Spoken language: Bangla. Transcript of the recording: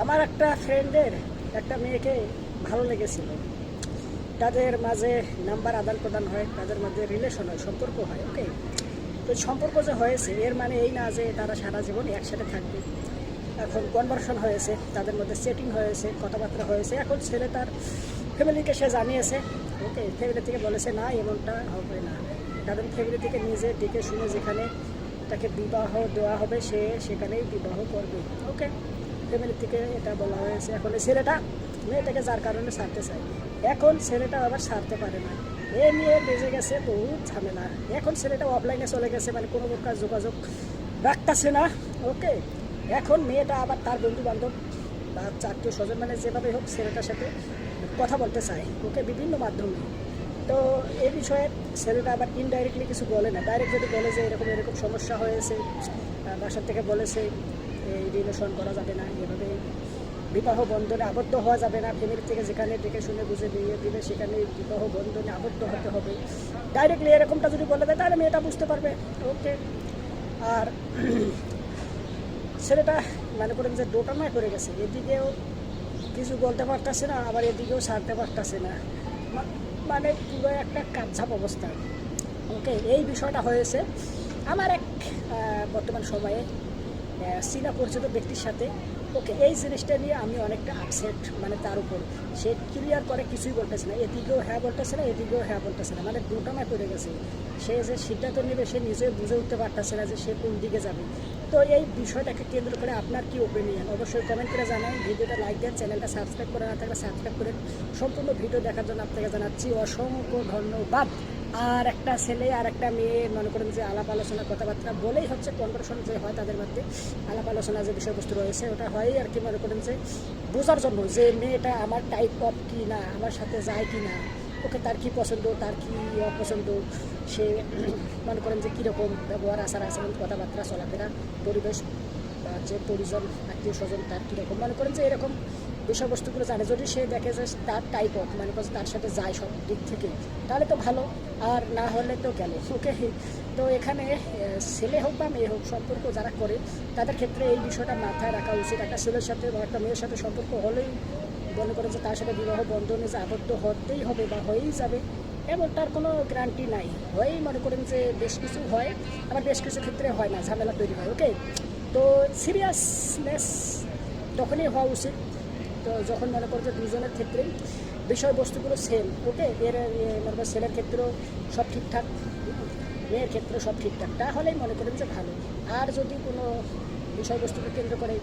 আমার একটা ফ্রেন্ডের একটা মেয়েকে ভালো লেগেছিল, তাদের মাঝে নাম্বার আদান প্রদান হয়, তাদের মধ্যে রিলেশন হয়, সম্পর্ক হয়। ওকে, তো সম্পর্ক যে হয়েছে এর মানে এই না যে তারা সারা জীবন একসাথে থাকবে। এখন কনভারসেশন হয়েছে, তাদের মধ্যে সেটিং হয়েছে, কথাবার্তা হয়েছে। এখন ছেলে তার ফ্যামিলিকে সে জানিয়েছে। ওকে, ফ্যামিলি থেকে বলেছে না এমনটা হবে না। তাদের ফ্যামিলি থেকে নিজে ডেকে শুনে যেখানে তাকে বিবাহ দেওয়া হবে সে সেখানেই বিবাহ করবে। ওকে, ফ্যামিলি থেকে এটা বলা হয়েছে। এখন এই ছেলেটা মেয়েটাকে যার কারণে ছাড়তে চায়, এখন ছেলেটা আবার ছাড়তে পারে না। এ নিয়ে বেজে গেছে বহুত ঝামেলা। এখন ছেলেটা অফলাইনে চলে গেছে, মানে কোনো প্রকার যোগাযোগ রাখতেছে না। ওকে, এখন মেয়েটা আবার তার বন্ধু বান্ধব বা আত্মীয় স্বজন মানে যেভাবে হোক ছেলেটার সাথে কথা বলতে চায়। ওকে, বিভিন্ন মাধ্যমে। তো এই বিষয়ে ছেলেটা আবার ইনডাইরেক্টলি কিছু বলে না, ডাইরেক্ট যদি বলে যে এরকম এরকম সমস্যা হয়েছে, বাসার থেকে বলেছে এই রিলেশন করা যাবে না, এভাবে বিবাহ বন্ধনে আবদ্ধ হওয়া যাবে না, ফ্যামিলি থেকে যেখানে দেখে শুনে বুঝে দিয়ে দিলে সেখানে বিবাহ বন্ধনে আবদ্ধ হতে হবে। ডাইরেক্টলি এরকমটা যদি বলে দেয় তাহলে মেয়েটা বুঝতে পারবে। ওকে, আর ছেলেটা মনে করেন যে দোটানায় করে গেছে, এদিকেও কিছু বলতে পারতেছে না, আবার এদিকেও ছাড়তে পারতেছে না, মানে পুরো একটা কাপঝাপ অবস্থা। ওকে, এই বিষয়টা হয়েছে আমার এক বর্তমান সময়ে চীনা পরিচিত ব্যক্তির সাথে। ওকে, এই জিনিসটা নিয়ে আমি অনেকটা আপসেট, মানে তার উপর সে ক্লিয়ার করে কিছুই বলতেছে না, এদিকেও হ্যাঁ বলতেছে না, এদিকেও হ্যাঁ বলতেছে না, মানে দুটানায় পড়ে গেছে। সে যে সিদ্ধান্ত নেবে সে নিজে বুঝে উঠতে পারতেছে না যে সে কোন দিকে যাবে। তো এই বিষয়টাকে কেন্দ্র করে আপনার কি ওপিনিয়ন অবশ্যই কমেন্ট করে জানান। ভিডিওটা লাইক দেন, চ্যানেলটা সাবস্ক্রাইব করে না থাকলে সাবস্ক্রাইব করেন। সম্পূর্ণ ভিডিও দেখার জন্য আপনাকে জানাচ্ছি অসংখ্য ধন্যবাদ। আর একটা ছেলে আর একটা মেয়ে মনে করেন যে আলাপ আলোচনা কথাবার্তা বলেই হচ্ছে কনভারসেশন যে হয় তাদের মধ্যে, আলাপ আলোচনা যে বিষয়বস্তু রয়েছে ওটা হয় আর কি, মনে করেন যে বোঝার জন্য যে মেয়েটা আমার টাইপ অফ কি না, আমার সাথে যায় কি না। ওকে, তার কী পছন্দ তার কী অপছন্দ, সে মনে করেন যে কীরকম ব্যবহার আচার আচরণ কথাবার্তা চলাফেরা পরিবেশ বা যে পরিজন আত্মীয় স্বজন তার কীরকম, মনে করেন যে এরকম বিষয়বস্তুগুলো জানে। যদি সে দেখে যে তার টাইপ অফ মানে তার সাথে যায় সব দিক থেকে তাহলে তো ভালো, আর না হলে তো গেল। ওকে, তো এখানে ছেলে হোক বা মেয়ে হোক সম্পর্ক যারা করে তাদের ক্ষেত্রে এই বিষয়টা মাথায় রাখা উচিত। একটা ছেলের সাথে বা একটা মেয়ের সাথে সম্পর্ক হলেই মনে করেন যে তার সাথে বিবাহ বন্ধনে যে আবদ্ধ হতেই হবে বা হয়েই যাবে এমন তার কোনো গ্যারান্টি নাই। হয়েই মনে করেন যে বেশ কিছু হয়, আবার বেশ কিছু ক্ষেত্রে হয় না, ঝামেলা তৈরি হয়। ওকে, তো সিরিয়াসনেস তখনই হওয়া উচিত তো যখন মনে করেন যে দুজনের ক্ষেত্রেই বিষয়বস্তুগুলো সেম। ওকে, এর মনে করেন ছেলের ক্ষেত্রেও সব ঠিকঠাক, মেয়ের ক্ষেত্রে সব ঠিকঠাক, তাহলেই মনে করেন যে ভালো। আর যদি কোনো বিষয়বস্তুকে কেন্দ্র করে